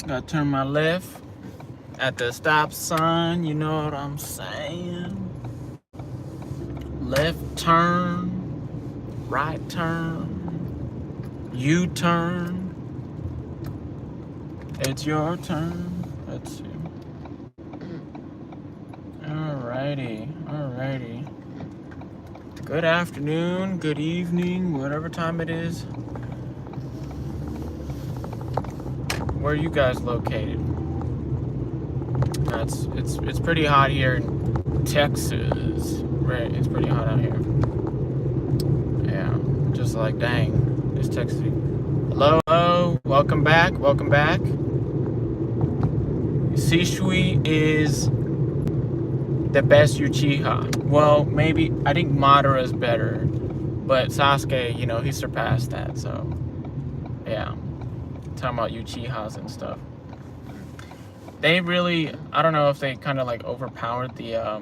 Gotta turn my left at the stop sign, you know what I'm saying? Left turn, right turn, U-turn. It's your turn. Let's see. Alrighty. Good afternoon, good evening, whatever time it is. Where are you guys located? It's pretty hot here in Texas. Right, it's pretty hot out here. Yeah, just like dang, it's Texas. Hello, welcome back. Shishui is the best Uchiha. Well, maybe I think Madara's better, but Sasuke, he surpassed that. So, yeah, talking about Uchihas and stuff. They really, I don't know if they kind of like overpowered the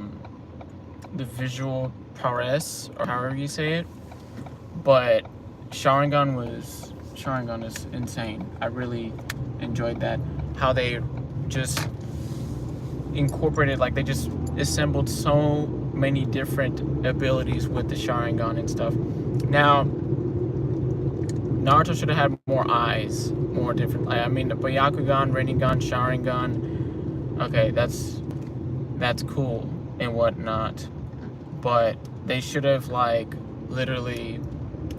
visual prowess or however you say it, but Sharingan is insane. I really enjoyed that. How they just incorporated, like they just assembled so many different abilities with the Sharingan and stuff. Now, Naruto should have had more eyes, more different. I mean, the Byakugan, Rinnegan, Sharingan. Okay, that's cool and whatnot, but they should have like literally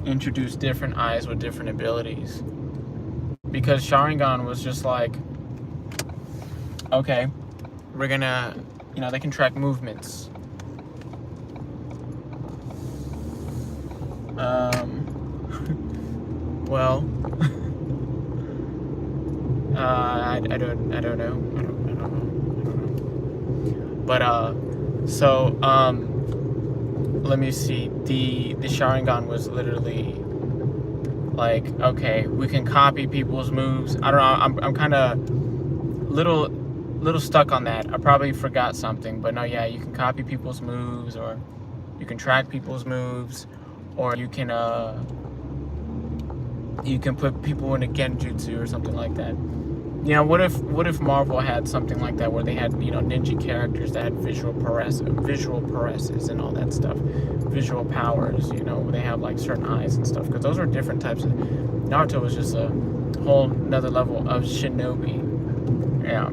introduced different eyes with different abilities. Because Sharingan was just like, okay, we're gonna, they can track movements. Well, I don't know. But so let me see. The Sharingan was literally like, okay, we can copy people's moves. I don't know. I'm kind of little stuck on that. I probably forgot something, but no, yeah, you can copy people's moves, or you can track people's moves, or you can put people in a genjutsu or something like that. What if Marvel had something like that, where they had ninja characters that had visual paralysis and all that stuff, visual powers, where they have like certain eyes and stuff, because those are different types of. Naruto was just a whole another level of shinobi. Yeah,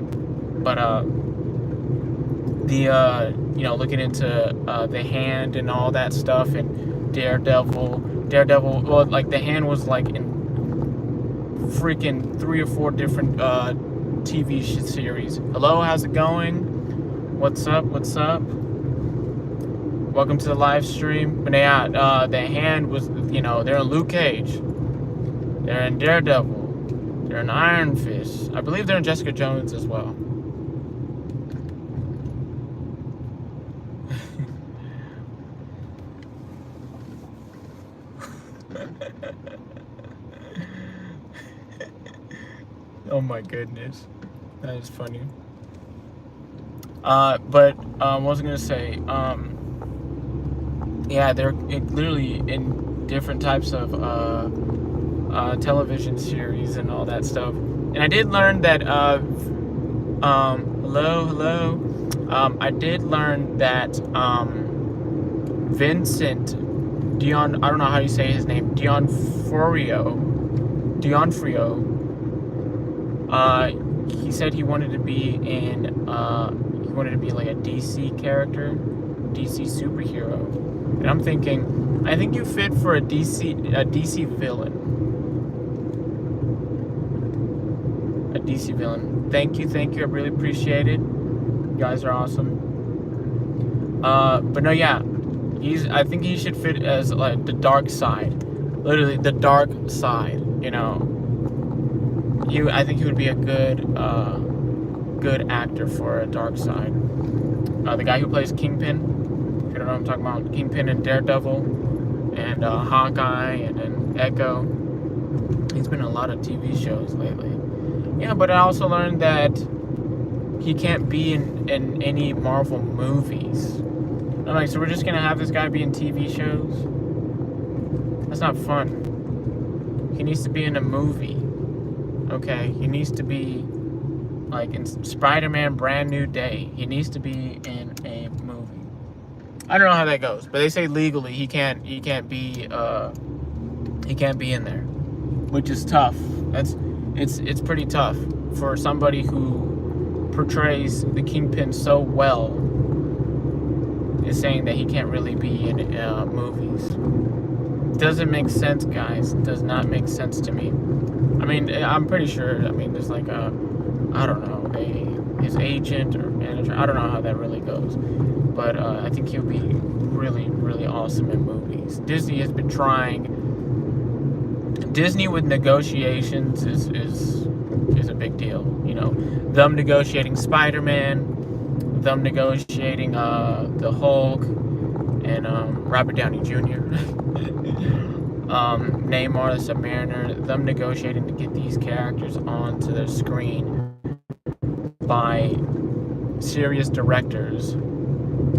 but looking into the hand and all that stuff, and Daredevil, well, like the hand was like in freaking 3 or 4 different TV series. Hello, how's it going? What's up? Welcome to the live stream. But yeah, the hand was, they're in Luke Cage, they're in Daredevil, they're in Iron Fist. I believe they're in Jessica Jones as well. Oh my goodness, that is funny. But what was I gonna say? Yeah, they're literally in different types of television series and all that stuff. And I did learn that hello. I did learn that Vincent Dion, I don't know how you say his name, D'Onofrio. He said he wanted to be like a DC character, DC superhero. And I'm thinking, I think you fit for a DC villain. A DC villain. Thank you. I really appreciate it. You guys are awesome. But no, yeah. I think he should fit as like the dark side. Literally the dark side, I think he would be a good actor for a dark side. The guy who plays Kingpin, if you don't know what I'm talking about, Kingpin and Daredevil, and Hawkeye, and then Echo. He's been in a lot of TV shows lately. Yeah, but I also learned that he can't be in any Marvel movies. I'm like, so we're just gonna have this guy be in TV shows? That's not fun. He needs to be in a movie. Okay, he needs to be Like in Spider-Man Brand New Day, he needs to be in a movie. I don't know how that goes, but they say legally he can't be in there, which is tough. It's pretty tough for somebody who portrays the Kingpin so well, is saying that he can't really be in movies. Doesn't make sense, guys. Does not make sense to me. I mean, I'm pretty sure. I mean, there's like I don't know, his agent or manager. I don't know how that really goes, but I think he'll be really, really awesome in movies. Disney has been trying. Disney with negotiations is a big deal. You know, them negotiating Spider-Man, them negotiating the Hulk, and Robert Downey Jr. Namor, the Submariner, them negotiating to get these characters onto their screen by serious directors.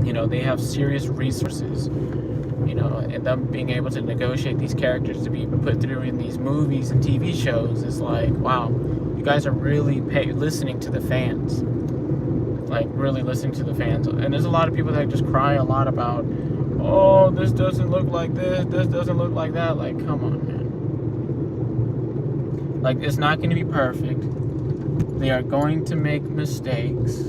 You know, they have serious resources, you know, and them being able to negotiate these characters to be put through in these movies and TV shows is like, wow, you guys are really listening to the fans. Like, really listening to the fans. And there's a lot of people that just cry a lot about, oh, this doesn't look like this doesn't look like that. Like, come on, man. Like, it's not going to be perfect. They are going to make mistakes.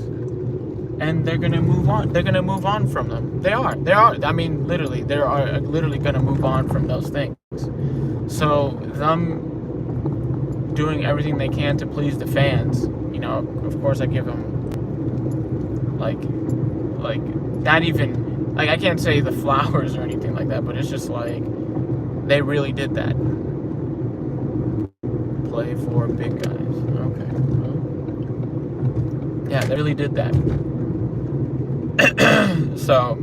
And they're going to move on. They're going to move on from them. They are. I mean, literally. They are literally going to move on from those things. So, them doing everything they can to please the fans, you know, of course I give them, like, not even, like, I can't say the flowers or anything like that, but it's just like, they really did that. Play for big guys. Okay. Well, yeah, they really did that. So,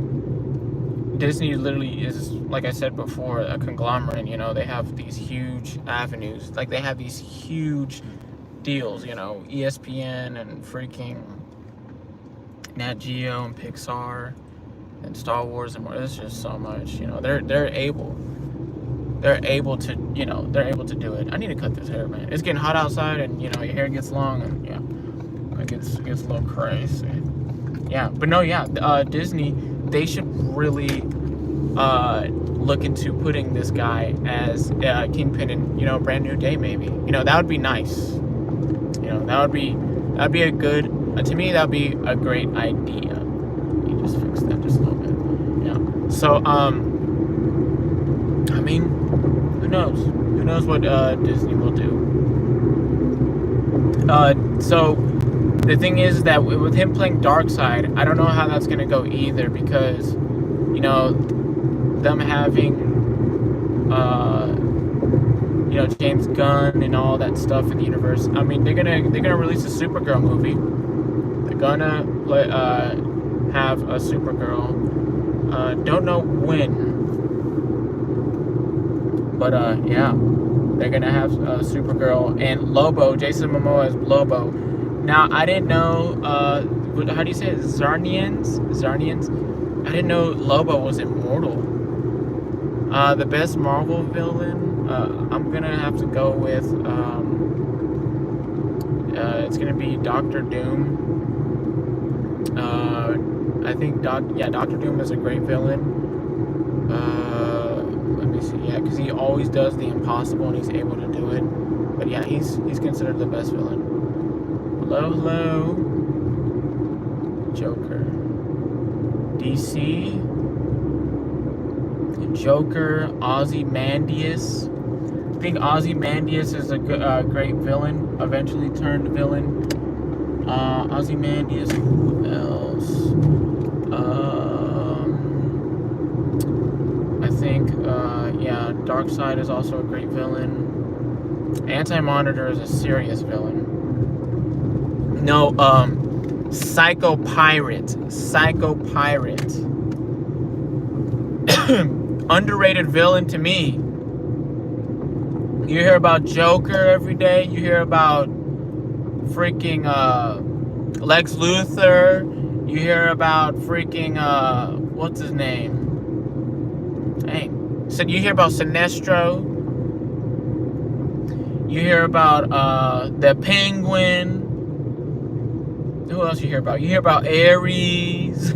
Disney literally is, like I said before, a conglomerate. You know, they have these huge avenues. Like, they have these huge deals, you know, ESPN and freaking Nat Geo and Pixar and Star Wars and more. There's just so much, you know. They're able to, you know, they're able to do it. I need to cut this hair, man. It's getting hot outside, and you know, your hair gets long, and yeah, it gets a little crazy. Yeah, but no, yeah, Disney, they should really look into putting this guy as Kingpin in, you know, Brand New Day, maybe. You know, that would be nice. You know, that'd be a good, to me, that'd be a great idea. Let me just fix that just a little bit. Yeah. So, I mean, who knows? Who knows what Disney will do? So the thing is that with him playing Darkseid, I don't know how that's gonna go either, because, you know, them having you know, James Gunn and all that stuff in the universe. I mean, they're gonna release a Supergirl movie. They're gonna have a Supergirl. Don't know when, but yeah, they're gonna have Supergirl and Lobo. Jason Momoa as Lobo. Now, I didn't know. How do you say it? Zarnians. I didn't know Lobo was immortal. The best Marvel villain. I'm gonna have to go with. It's gonna be Doctor Doom. I think Doctor Doom is a great villain. Let me see. Yeah, because he always does the impossible and he's able to do it. But yeah, he's considered the best villain. Hello. Joker. DC. Joker. Ozymandias. I think Ozymandias is a great villain. Eventually turned villain. Ozymandias. Who else? I think, yeah, Darkseid is also a great villain. Anti-Monitor is a serious villain. No, Psycho Pirate. Underrated villain to me. You hear about Joker every day. You hear about freaking Lex Luthor. You hear about freaking what's his name? Dang. So you hear about Sinestro. You hear about the Penguin. Who else you hear about? You hear about Ares.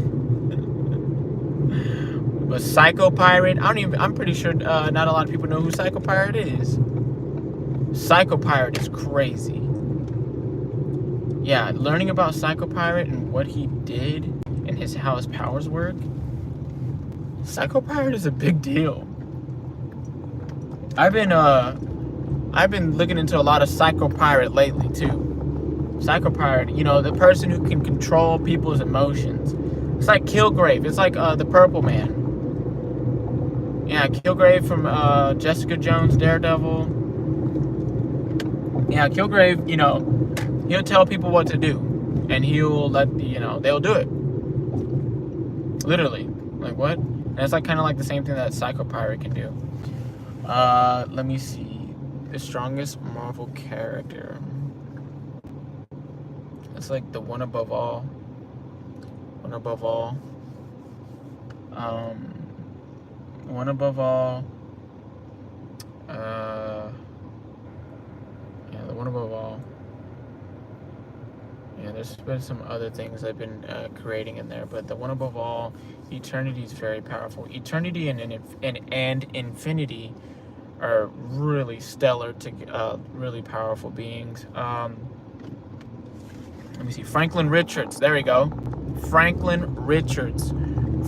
But Psycho Pirate, I'm pretty sure not a lot of people know who Psycho Pirate is. Psycho Pirate is crazy. Yeah, learning about Psycho Pirate and what he did and how his powers work. Psycho Pirate is a big deal. I've been looking into a lot of Psycho Pirate lately too. Psycho Pirate, you know, the person who can control people's emotions. It's like Kilgrave. It's like the Purple Man. Yeah, Kilgrave from Jessica Jones, Daredevil. Yeah, Kilgrave, you know, he'll tell people what to do, and he'll they'll do it. Literally, like what? And it's like kind of like the same thing that Psycho Pirate can do. Let me see. The strongest Marvel character. It's like the one above all. One above all. One above all. Yeah, the one above all. Yeah, there's been some other things I've been creating in there, but the one above all, Eternity is very powerful. Eternity and Infinity are really stellar, really powerful beings. Let me see. Franklin Richards. There we go. Franklin Richards.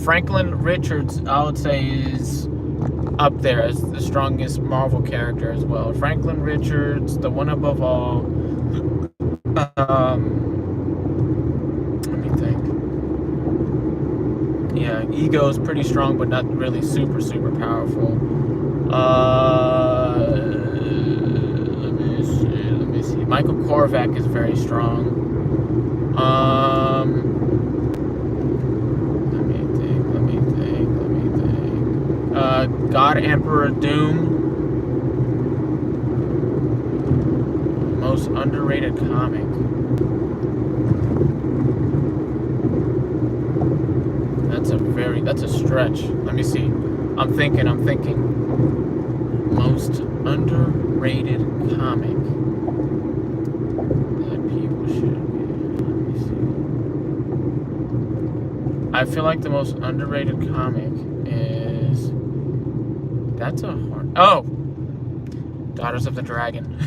Franklin Richards, I would say, is up there as the strongest Marvel character as well. Franklin Richards, the one above all. Let me think. Yeah, Ego is pretty strong, but not really super powerful. Let me see. Michael Korvac is very strong. Let me think. God Emperor Doom. Most underrated comic. That's a stretch. Let me see. I'm thinking. Most underrated comic that people should get. Let me see. I feel like the most underrated comic is... That's a hard... Oh! Daughters of the Dragon.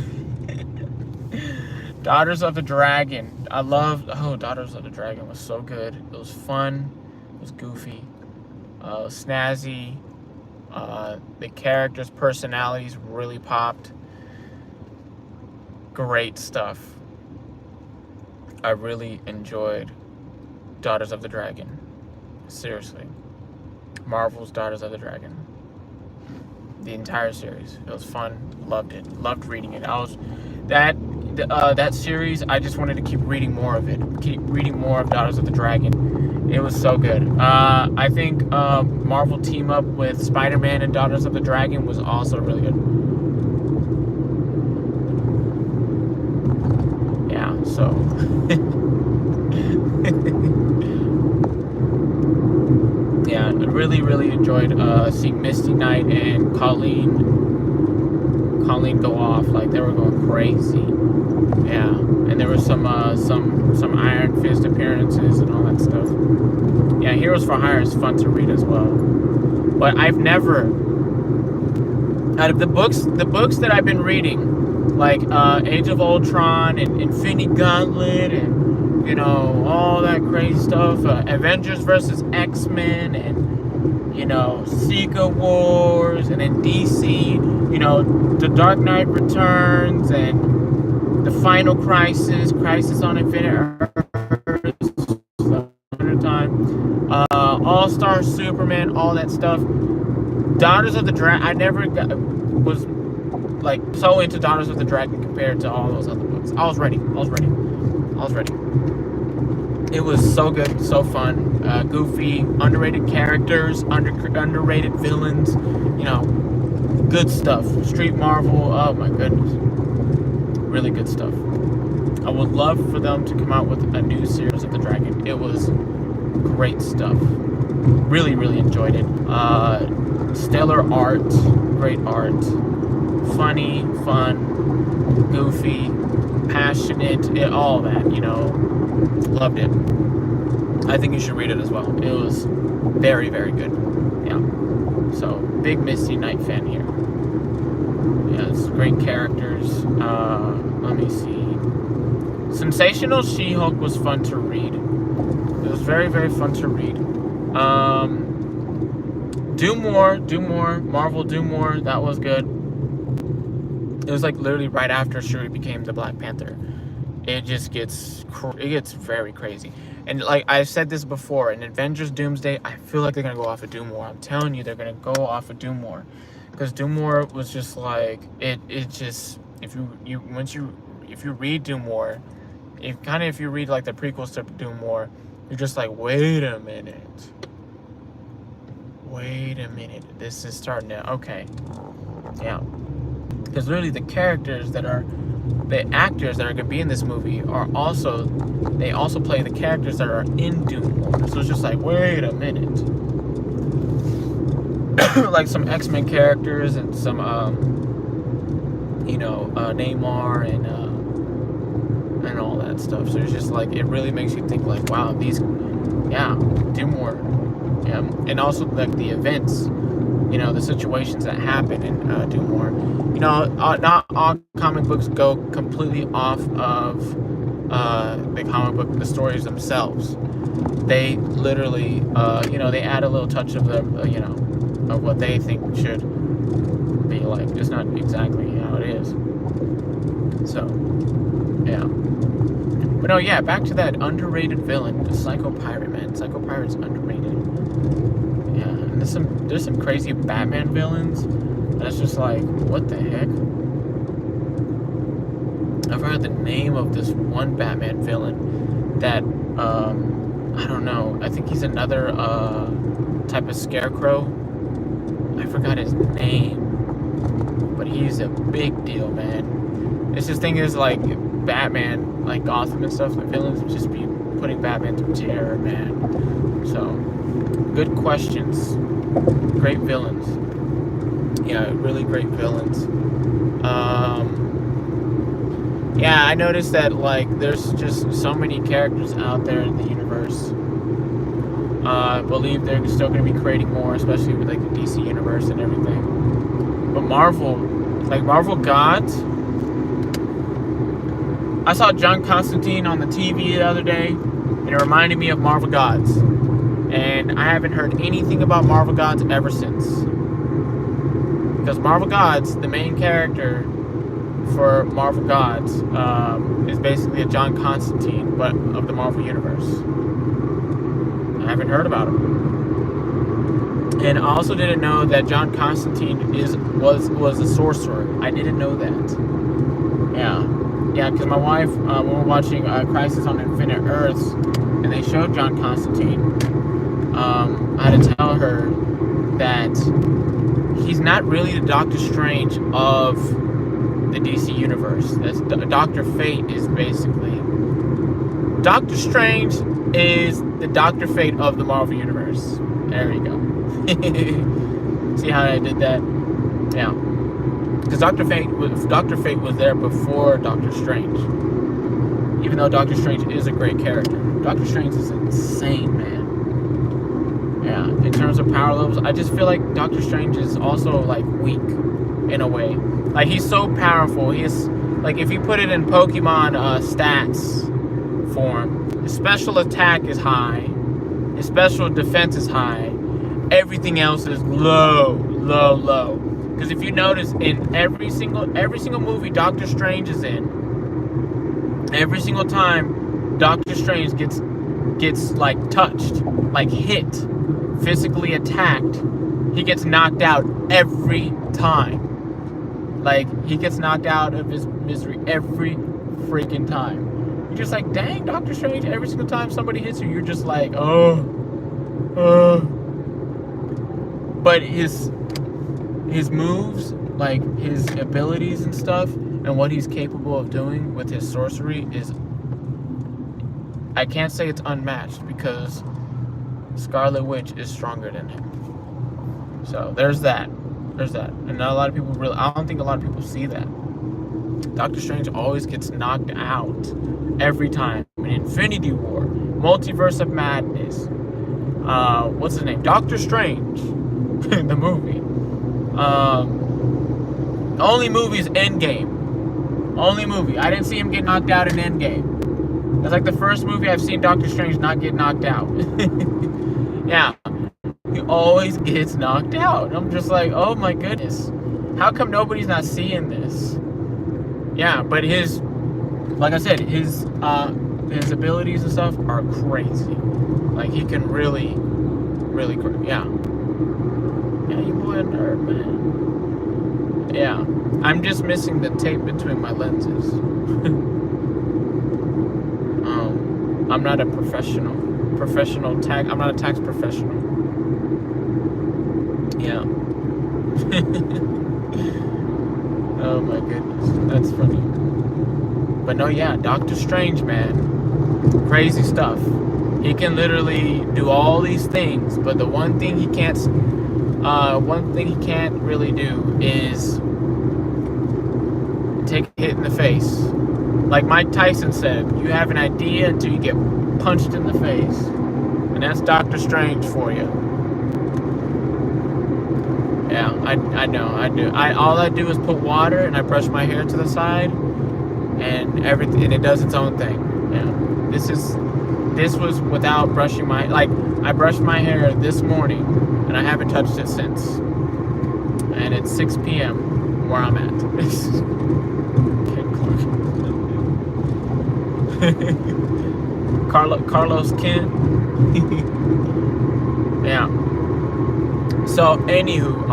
Daughters of the Dragon. I love... Oh, Daughters of the Dragon was so good. It was fun. It was goofy. Snazzy. The characters' personalities really popped. Great stuff. I really enjoyed Daughters of the Dragon. Seriously. Marvel's Daughters of the Dragon. The entire series. It was fun. Loved it. Loved reading it. That series, I just wanted to keep reading more of it. Keep reading more of Daughters of the Dragon. It was so good. I think Marvel team up with Spider-Man and Daughters of the Dragon was also really good. Yeah, so... yeah, I really enjoyed seeing Misty Knight and Colleen go off. Like, they were going crazy. Yeah, and there were some Iron Fist appearances and all that stuff. Yeah, Heroes for Hire is fun to read as well. But I've never, out of the books that I've been reading, like Age of Ultron and Infinity Gauntlet and, you know, all that crazy stuff, Avengers versus X-Men and, you know, Secret Wars, and then DC, you know, The Dark Knight Returns and The Final Crisis on Infinite Earths, All-Star Superman, all that stuff. Daughters of the Dragon, I never was like so into Daughters of the Dragon compared to all those other books. I was ready. It was so good, so fun, goofy, underrated characters, underrated villains, you know, good stuff. Street Marvel, oh my goodness. Really good stuff. I would love for them to come out with a new series of the Dragon. It was great stuff. Really enjoyed it. Stellar art, great art. Funny, fun, goofy. passionate, all that, you know. Loved it. I think you should read it as well. It was very, very good. Yeah. So, big Misty Knight fan here. Yeah, it's great characters. Let me see. Sensational She-Hulk was fun to read. It was very, very fun to read. Do More, Marvel Do More, that was good. It was like literally right after Shuri became the Black Panther. It just gets very crazy. And like I've said this before, in Avengers Doomsday, I feel like they're gonna go off of Do More. I'm telling you, they're gonna go off of Do More, because Do More was just like it just, if you read Do More, if you read like the prequels to Do More, you're just like, wait a minute, this is starting to, okay, yeah, because literally the actors that are gonna be in this movie they also play the characters that are in Doom War. So it's just like, wait a minute. Like some X-Men characters and some Namor and all that stuff. So it's just like, it really makes you think like, wow, Doom War. Yeah. And also like the events, the situations that happen in Doom War. Not all comic books go completely off of the stories themselves. They literally, they add a little touch of the, of what they think should be like. It's not exactly how it is. So, yeah. But no, yeah, back to that underrated villain, the Psycho Pirate, man. Psycho Pirate's underrated. Yeah, and there's some crazy Batman villains that's just like, what the heck? I've heard the name of this one Batman villain that, I don't know, I think he's another type of scarecrow. I forgot his name, but he's a big deal, man. It's just thing is, like, Batman, like Gotham and stuff, the villains would just be putting Batman through terror, man. So, good questions. Great villains. Yeah, really great villains. Yeah, I noticed that, like, there's just so many characters out there in the universe. I believe they're still going to be creating more, especially with, like, the DC universe and everything. But Marvel Gods. I saw John Constantine on the TV the other day, and it reminded me of Marvel Gods. And I haven't heard anything about Marvel Gods ever since. Because Marvel Gods, the main character for Marvel Gods, is basically a John Constantine, but of the Marvel Universe. I haven't heard about him. And I also didn't know that John Constantine was a sorcerer. I didn't know that. Yeah, because my wife, when we were watching Crisis on Infinite Earths, and they showed John Constantine, I had to tell her that he's not really the Doctor Strange of the DC universe. That's Dr. Fate is basically. Doctor Strange is the Dr. Fate of the Marvel universe. There you go. See how I did that? Yeah. Because Dr. Fate was there before Doctor Strange. Even though Doctor Strange is a great character. Doctor Strange is insane, man. Yeah, in terms of power levels, I just feel like Doctor Strange is also, like, weak in a way. Like, he's so powerful. He's, like, if you put it in Pokemon stats form, his special attack is high, his special defense is high, everything else is low. Because if you notice, in every single movie Doctor Strange is in, every single time Doctor Strange gets like touched, like hit, physically attacked, he gets knocked out every time. Like, he gets knocked out of his misery every freaking time. You're just like, dang, Doctor Strange, every single time somebody hits you, you're just like, But his moves, like his abilities and stuff, and what he's capable of doing with his sorcery is, I can't say it's unmatched, because Scarlet Witch is stronger than him. So there's that. And not a lot of people I don't think a lot of people see that. Doctor Strange always gets knocked out every time. In Infinity War, Multiverse of Madness, what's his name? Doctor Strange, the movie. Only movie is Endgame. Only movie. I didn't see him get knocked out in Endgame. That's like the first movie I've seen Doctor Strange not get knocked out. Yeah. He always gets knocked out. I'm just like, oh my goodness. How come nobody's not seeing this? Yeah, but like I said, his abilities and stuff are crazy. Like, he can really, yeah. Yeah, you boy a nerd, man. Yeah. I'm just missing the tape between my lenses. I'm not a professional I'm not a tax professional. Yeah. Oh my goodness, that's funny. But no, yeah, Doctor Strange, man, crazy stuff. He can literally do all these things, but the one thing he can't really do is take a hit in the face. Like Mike Tyson said, you have an idea until you get punched in the face. And that's Doctor Strange for you. Yeah, I know, I do. All I do is put water and I brush my hair to the side and everything, and it does its own thing. Yeah. This was without brushing my, like, I brushed my hair this morning and I haven't touched it since. And it's 6 p.m. where I'm at. Carlos Ken. Yeah. So anywho,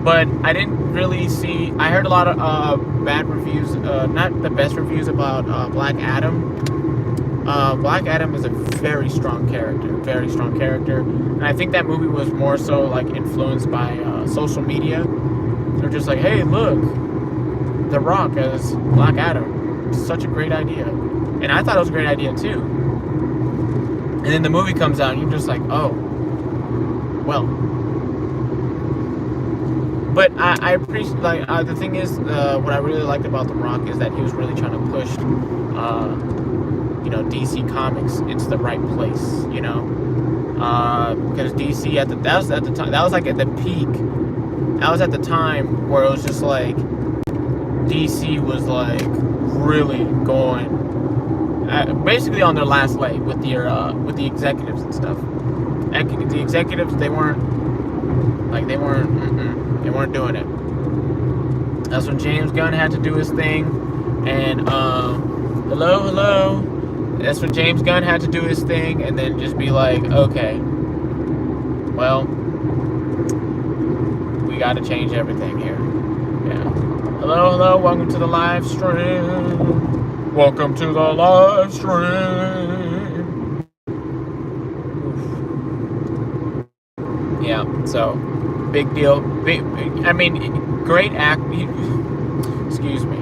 but I didn't really see. I heard a lot of bad reviews, not the best reviews about Black Adam. Black Adam is a very strong character, and I think that movie was more so like influenced by social media. They're just like, hey, look, The Rock as Black Adam, such a great idea, and I thought it was a great idea too. And then the movie comes out, and you're just like, oh, well. But I appreciate, like, the thing is, what I really liked about The Rock is that he was really trying to push, DC Comics into the right place, because DC that was at the time, that was like at the peak, that was at the time where it was just like, DC was like really going, basically on their last leg with the executives and stuff. The executives, they weren't doing it. That's when James Gunn had to do his thing, and hello. That's when James Gunn had to do his thing, and then just be like, okay, well, we got to change everything here. Yeah. Hello, welcome to the live stream. Welcome to the live stream. Yeah, so big deal. Great act. Excuse me.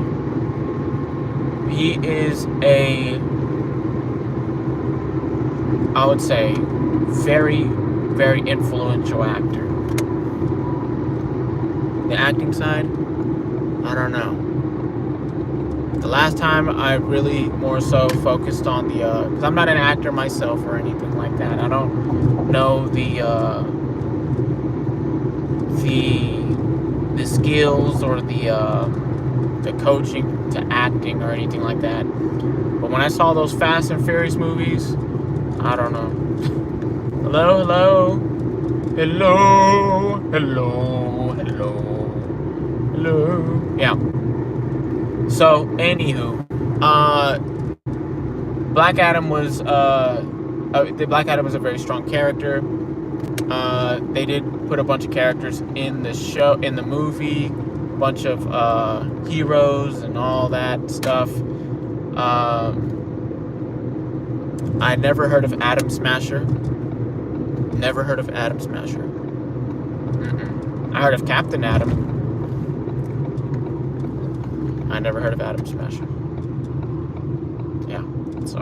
He is I would say, very, very influential actor. The acting side, I don't know. The last time I really more so focused on because I'm not an actor myself or anything like that. I don't know the skills or the coaching to acting or anything like that. But when I saw those Fast and Furious movies, I don't know. Hello. Yeah. So, anywho, Black Adam was a very strong character. They did put a bunch of characters in the movie, a bunch of heroes and all that stuff. I never heard of Atom Smasher. I heard of Captain Atom. I never heard of Atom Smasher. Yeah, so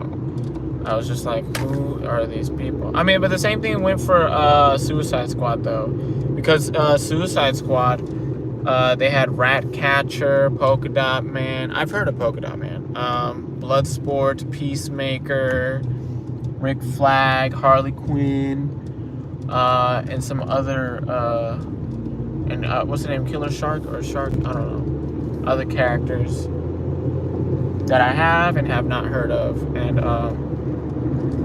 I was just like, who are these people? I mean, but the same thing went for Suicide Squad, though. Because Suicide Squad, They had Ratcatcher, Polka Dot Man. I've heard of Polka Dot Man. Bloodsport, Peacemaker, Rick Flag, Harley Quinn, and some other, what's the name? Killer Shark or Shark? I don't know. Other characters that I have and have not heard of, and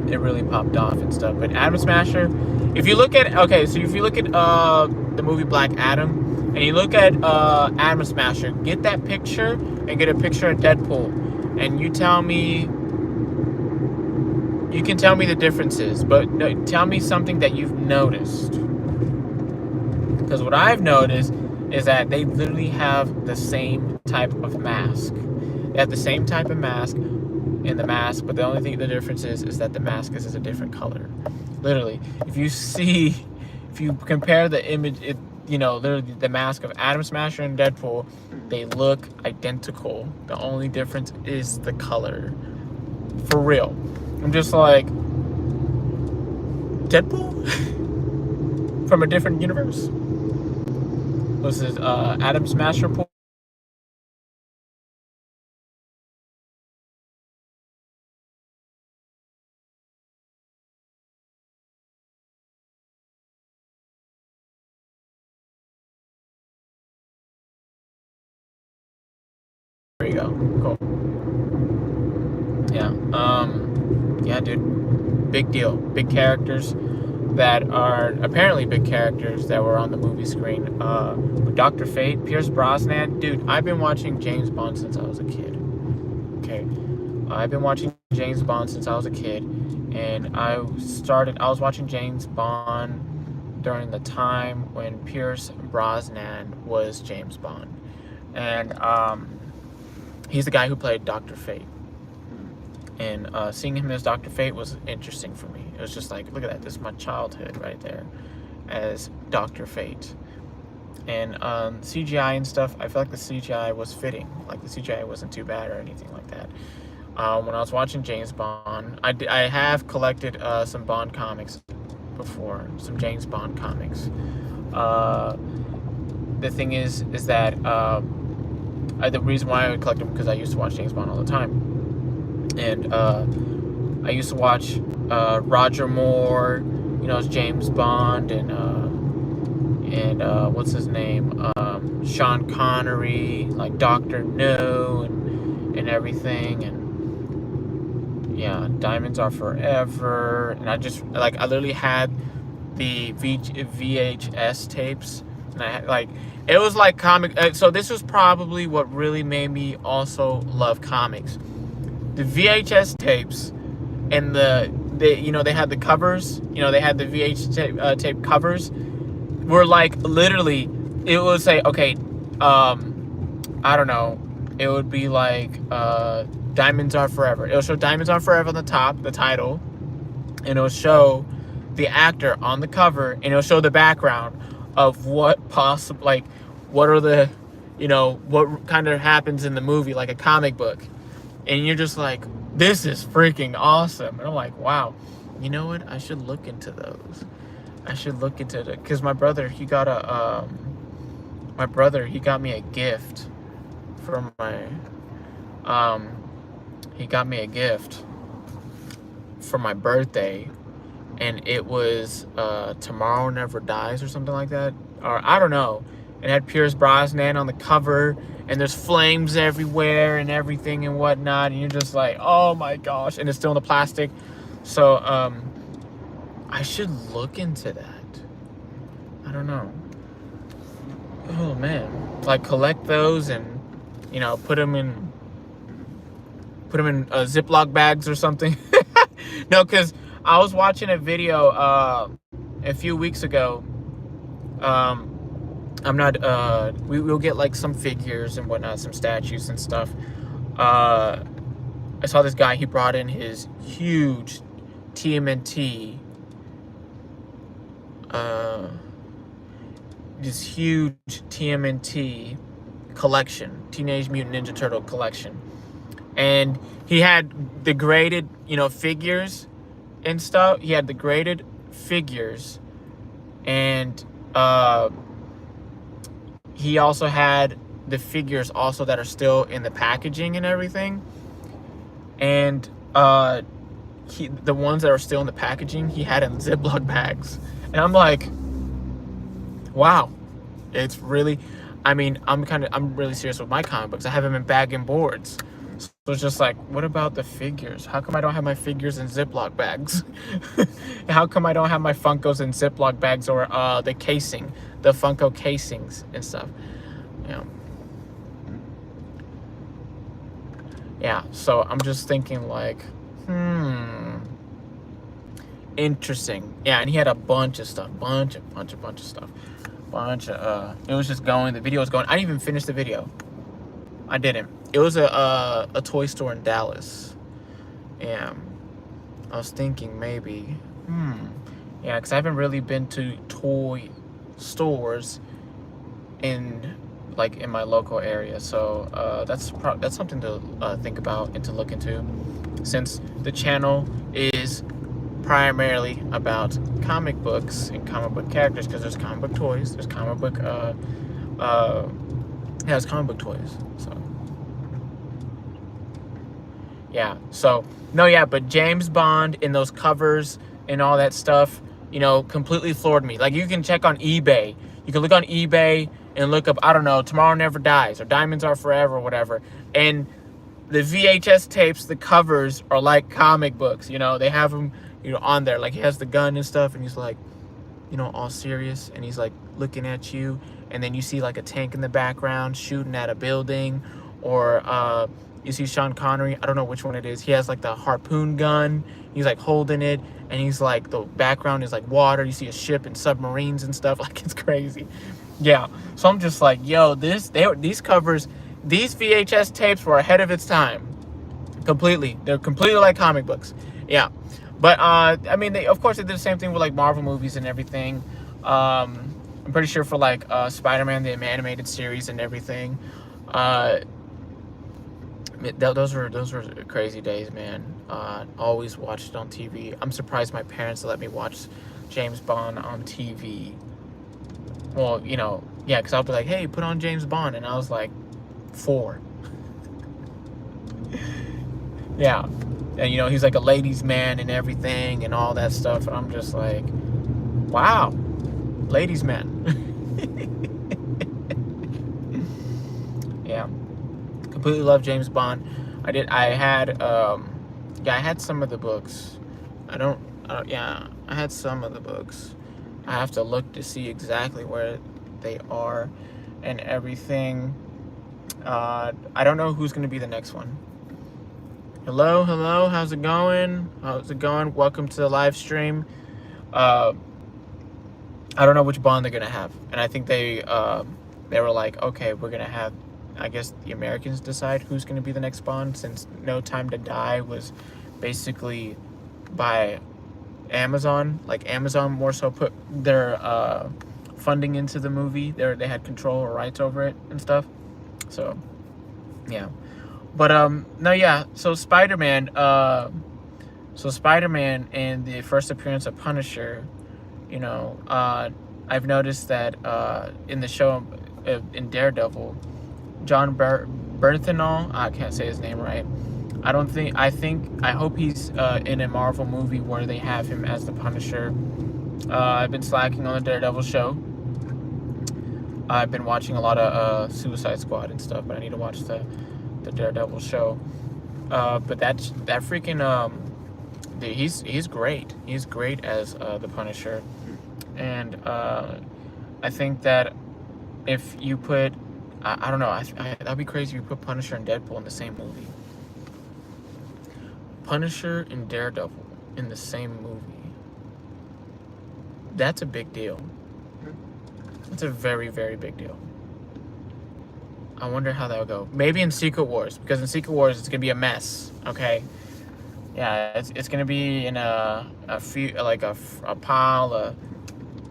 it really popped off and stuff. But Atom Smasher, if you look at the movie Black Adam, and you look at Atom Smasher, get that picture and get a picture of Deadpool, and you can tell me the differences, but tell me something that you've noticed. Because what I've noticed is that they literally have the same type of mask. They have the same type of mask in the mask, but the only thing the difference is that the mask is a different color. Literally, if you compare the image, literally the mask of Atom Smasher and Deadpool, they look identical. The only difference is the color. For real. I'm just like, Deadpool? From a different universe? This is Atom Smasher pool. There you go. Cool. Yeah. Yeah, dude. Big deal. Big characters that are apparently big characters that were on the movie screen. With Dr. Fate, Pierce Brosnan. Dude, I've been watching James Bond since I was a kid. Okay. I've been watching James Bond since I was a kid. And I was watching James Bond during the time when Pierce Brosnan was James Bond. And he's the guy who played Dr. Fate. And seeing him as Dr. Fate was interesting for me. It was just like, look at that. This is my childhood right there as Dr. Fate. And CGI and stuff, I feel like the CGI was fitting. Like, the CGI wasn't too bad or anything like that. When I was watching James Bond, I have collected some Bond comics before. Some James Bond comics. The thing is that the reason why I would collect them because I used to watch James Bond all the time. And I used to watch Roger Moore, as James Bond, and what's his name, Sean Connery, like Dr. No, and everything, and yeah, Diamonds Are Forever, and I literally had the VHS tapes, and I had, it was like comic. So this was probably what really made me also love comics. The VHS tapes and they had the covers, they had the VHS tape covers were like literally, it would say, okay, I don't know, it would be like Diamonds Are Forever. It'll show Diamonds Are Forever on the top, the title, and it'll show the actor on the cover, and it'll show the background of what are the, what kind of happens in the movie, like a comic book. And you're just like, this is freaking awesome. And I'm like, wow, you know what? I should look into those. I should look into it. Because my brother, he got me a gift for my birthday. And it was Tomorrow Never Dies or something like that. Or I don't know. It had Pierce Brosnan on the cover. And there's flames everywhere and everything and whatnot. And you're just like, oh my gosh. And it's still in the plastic. So, I should look into that. I don't know. Oh, man. Like, collect those and, put them in Ziploc bags or something. No, because I was watching a video a few weeks ago. We'll get like some figures and whatnot, some statues and stuff. I saw this guy, he brought in his huge TMNT, collection, Teenage Mutant Ninja Turtle collection. And he had the graded, figures and stuff. He had the graded figures and, he also had the figures also that are still in the packaging and everything. And the ones that are still in the packaging, he had in Ziploc bags. And I'm like, wow, it's really, I mean, I'm really serious with my comic books. I have them in bag and boards. So it's just like, what about the figures? How come I don't have my figures in Ziploc bags? How come I don't have my Funkos in Ziploc bags, or the casing, the Funko casings and stuff? Yeah. Yeah, so I'm just thinking like, interesting. Yeah, and he had a bunch of stuff, bunch of stuff. It was just going, the video was going. I didn't even finish the video. I didn't. It was a toy store in Dallas. Yeah. I was thinking maybe, yeah, because I haven't really been to toy stores in my local area, so that's something to think about and to look into, since the channel is primarily about comic books and comic book characters, because there's comic book toys, there's comic book it's comic book toys. So yeah, so no, yeah, but James Bond in those covers and all that stuff, you know, completely floored me. Like, you can check on eBay, you can look on eBay and look up, I don't know, Tomorrow Never Dies or Diamonds Are Forever or whatever, and the VHS tapes, the covers are like comic books, you know, they have them, you know, on there, like he has the gun and stuff, and he's like, you know, all serious, and he's like looking at you, and then you see like a tank in the background shooting at a building, or you see Sean Connery, I don't know which one it is, he has like the harpoon gun, he's like holding it, and he's like, the background is like water, you see a ship and submarines and stuff, like it's crazy. Yeah, so I'm just like, yo, these covers, these VHS tapes were ahead of its time, completely. They're completely like comic books. Yeah, but I mean, of course they did the same thing with like Marvel movies and everything. I'm pretty sure for like Spider-Man, the animated series and everything. Those were crazy days, man. Always watched it on TV. I'm surprised my parents let me watch James Bond on TV. Well, you know, yeah, because I'll be like, hey, put on James Bond, and I was like 4. Yeah, and you know, he's like a ladies' man and everything and all that stuff, and I'm just like, wow, ladies' man. Yeah, completely love James Bond. I had some of the books. I had some of the books. I have to look to see exactly where they are and everything. I don't know who's going to be the next one. Hello, how's it going? Welcome to the live stream. I don't know which Bond they're going to have. And I think they were like, okay, we're going to have, I guess the Americans decide who's going to be the next Bond, since No Time to Die was basically by Amazon. Like, Amazon more so put their funding into the movie. They had control or rights over it and stuff. So yeah, but no, yeah, so Spider-Man in the first appearance of Punisher, you know, I've noticed that in the show in Daredevil, John Bernthal, I can't say his name right. I hope he's in a Marvel movie where they have him as the Punisher. I've been slacking on the Daredevil show. I've been watching a lot of Suicide Squad and stuff, but I need to watch the Daredevil show. But that freaking dude, he's great. He's great as the Punisher, and I think that if you put, I don't know, that'd be crazy if you put Punisher and Deadpool in the same movie. Punisher and Daredevil in the same movie. That's a big deal. It's a very, very big deal. I wonder how that would go. Maybe in Secret Wars, because in Secret Wars it's gonna be a mess. Okay. Yeah, it's gonna be in a pile of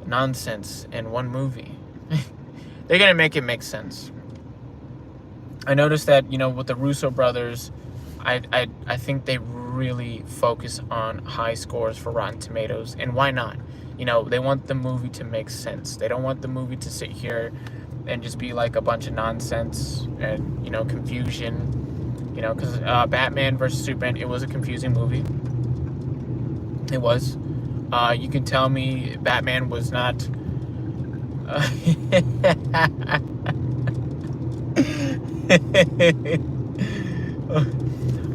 nonsense in one movie. They're gonna make it make sense. I noticed that, you know, with the Russo brothers, I think they really focus on high scores for Rotten Tomatoes, and why not? You know, they want the movie to make sense. They don't want the movie to sit here and just be like a bunch of nonsense and, you know, confusion, you know, because Batman versus Superman, it was a confusing movie. It was. You can tell me Batman was not.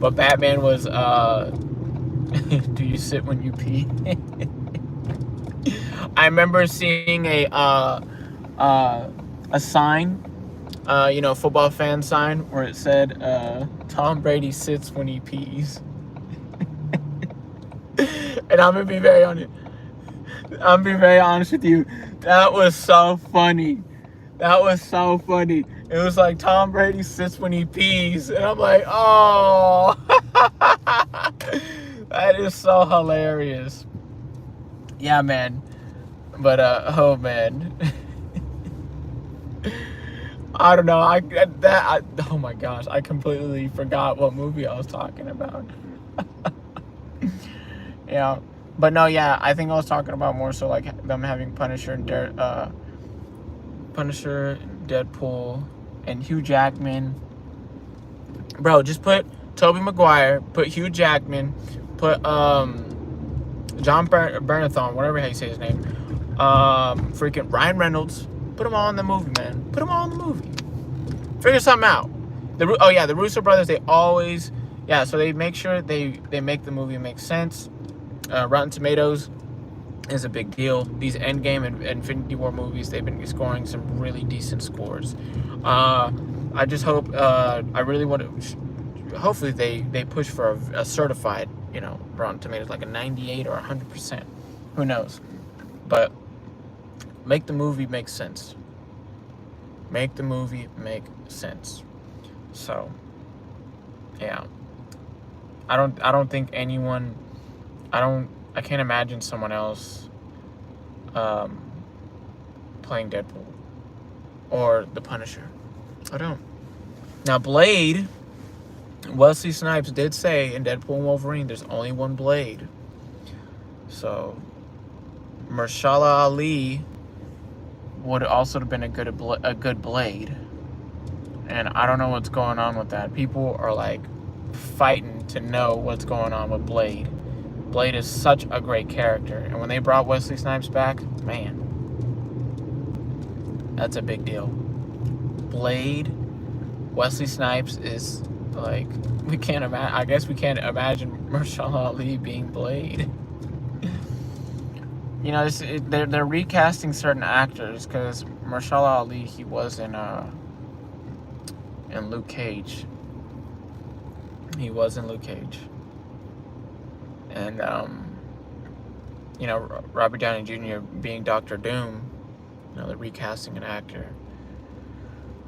But Batman was. Do you sit when you pee? I remember seeing a sign, you know, football fan sign where it said, "Tom Brady sits when he pees." And I'm gonna be very honest. I'm being very honest with you. That was so funny. That was so funny. It was like Tom Brady sits when he pees, and I'm like, oh, that is so hilarious. Yeah, man. But oh man, I don't know. Oh my gosh, I completely forgot what movie I was talking about. Yeah, but no, yeah, I think I was talking about more so like them having Punisher, Deadpool, and Hugh Jackman. Bro, just put Tobey Maguire, put Hugh Jackman, put John Bernthal, whatever how you say his name, freaking Ryan Reynolds. Put them all in the movie, man. Put them all in the movie. Figure something out. The Russo brothers, they always, so they make sure they make the movie make sense. Rotten Tomatoes is a big deal. These Endgame and Infinity War movies, they've been scoring some really decent scores. I just hope, I really want to, hopefully they push for a certified, you know, Rotten Tomatoes, like a 98 or 100%. Who knows? But make the movie make sense. Make the movie make sense. So, yeah. I don't think anyone, I can't imagine someone else playing Deadpool or the Punisher. I don't. Now, Blade, Wesley Snipes did say in Deadpool and Wolverine, there's only one Blade. So, Mahershala Ali would also have been a good Blade. And I don't know what's going on with that. People are like fighting to know what's going on with Blade. Blade is such a great character. And when they brought Wesley Snipes back, man, that's a big deal. Blade, Wesley Snipes is like, we can't imagine, I guess we can't imagine Mahershala Ali being Blade. You know, they're recasting certain actors because Mahershala Ali, he was in Luke Cage. He was in Luke Cage. And, you know, Robert Downey Jr. being Dr. Doom, you know, they're recasting an actor.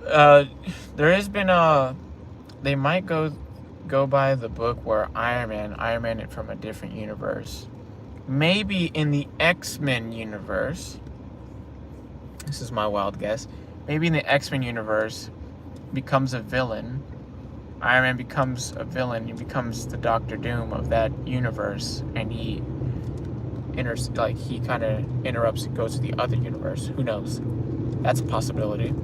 There has been they might go by the book where Iron Man it from a different universe. Maybe in the X-Men universe, this is my wild guess, maybe in the X-Men universe, becomes a villain. Iron Man becomes a villain. He becomes the Doctor Doom of that universe, and he kind of interrupts and goes to the other universe. Who knows? That's a possibility.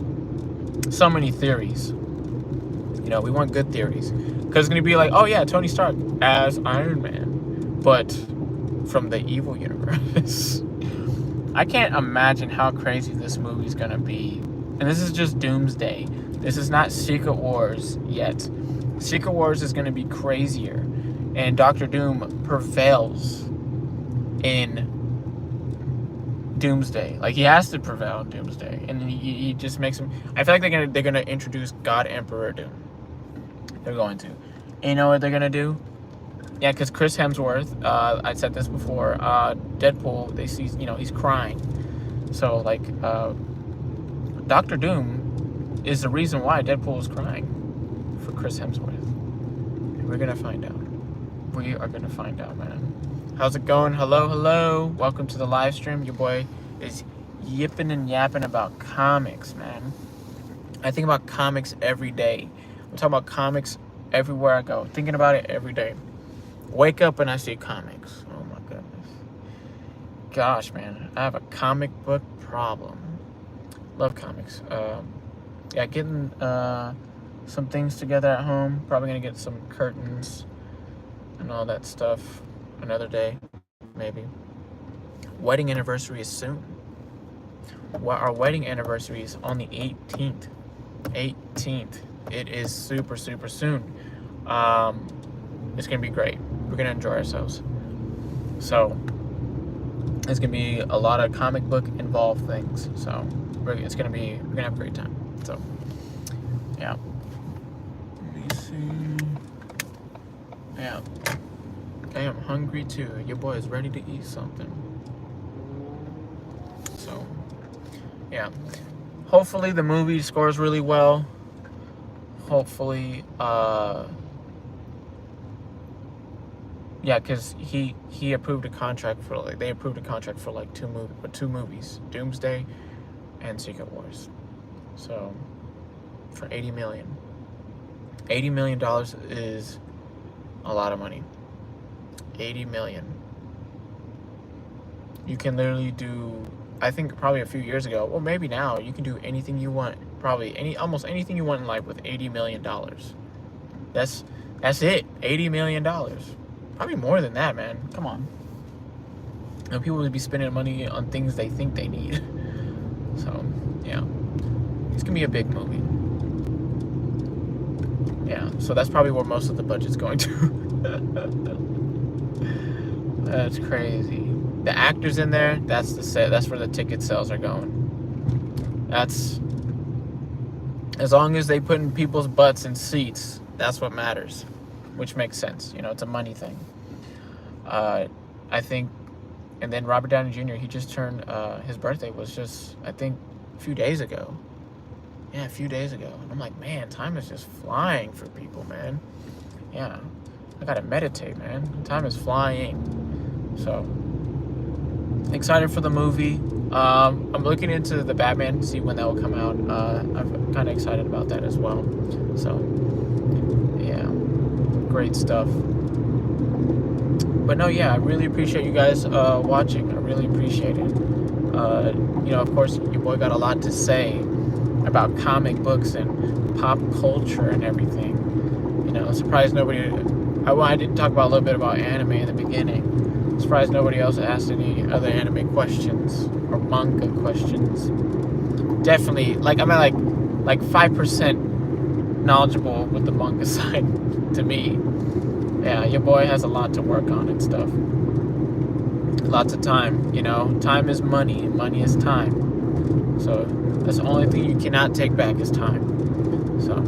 So many theories. You know, we want good theories, because it's gonna be like, oh yeah, Tony Stark as Iron Man, but from the evil universe. I can't imagine how crazy this movie's gonna be. And this is just Doomsday. This is not Secret Wars yet. Secret Wars is gonna be crazier. And Doctor Doom prevails in Doomsday. Like, he has to prevail in Doomsday. And he just makes him, I feel like they're gonna introduce God Emperor Doom. They're going to. And you know what they're gonna do? Yeah, because Chris Hemsworth, I said this before, Deadpool, they see, you know, he's crying. So, like, Doctor Doom is the reason why Deadpool is crying for Chris Hemsworth. We're going to find out. We are going to find out, man. How's it going? Hello. Welcome to the live stream. Your boy is yipping and yapping about comics, man. I think about comics every day. I'm talking about comics everywhere I go. Thinking about it every day. Wake up and I see comics. Oh my goodness. Gosh, man. I have a comic book problem. Love comics. Yeah, getting some things together at home. Probably gonna get some curtains and all that stuff another day, maybe. Wedding anniversary is soon. Our wedding anniversary is on the 18th. 18th. It is super, super soon. It's gonna be great. We're gonna enjoy ourselves. So it's gonna be a lot of comic book involved things. So we're gonna have a great time. So yeah. Let me see. Yeah. I am hungry too. Your boy is ready to eat something. So yeah. Hopefully the movie scores really well. Hopefully, yeah, because he approved a contract for they approved a contract for like two movies, Doomsday and Secret Wars. So for $80 million. $80 million is a lot of money. $80 million. You can literally do, I think probably a few years ago, well maybe now, you can do anything you want. Probably almost anything you want in life with $80 million. That's it. $80 million. Probably more than that, man. Come on. And people would be spending money on things they think they need. So, yeah. It's gonna be a big movie. Yeah, so that's probably where most of the budget's going to. That's crazy. The actors in there, that's where the ticket sales are going. That's, as long as they put in people's butts in seats, that's what matters, which makes sense. You know, it's a money thing. I think, and then Robert Downey Jr., he just turned, his birthday was just, I think, a few days ago. Yeah, a few days ago. And I'm like, man, time is just flying for people, man. Yeah, I gotta meditate, man. Time is flying. So, excited for the movie. I'm looking into the Batman to see when that will come out. I'm kind of excited about that as well. So, yeah, great stuff. But no, yeah, I really appreciate you guys watching. I really appreciate it. You know, of course, your boy got a lot to say about comic books and pop culture and everything. You know, I'm surprised nobody. I didn't talk about a little bit about anime in the beginning. I'm surprised nobody else asked any other anime questions or manga questions. Definitely, like I'm at like 5% knowledgeable with the manga side to me. Yeah, your boy has a lot to work on and stuff. Lots of time, you know. Time is money, and money is time. So that's the only thing you cannot take back is time. So,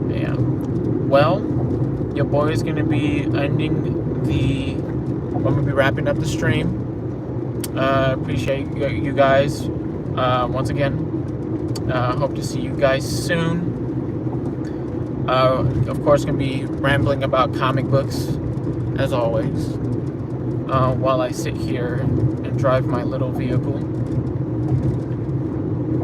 yeah. Well, your boy is gonna be ending the. I'm gonna be wrapping up the stream. Appreciate you guys once again. Hope to see you guys soon. Of course, gonna be rambling about comic books as always while I sit here and drive my little vehicle.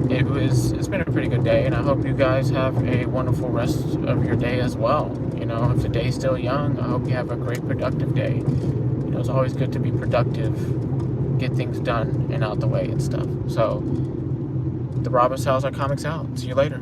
It's been a pretty good day, and I hope you guys have a wonderful rest of your day as well. You know, if the day's still young, I hope you have a great productive day. You know, it's always good to be productive, get things done and out the way and stuff. So, the Rob Salazar Comics out. See you later.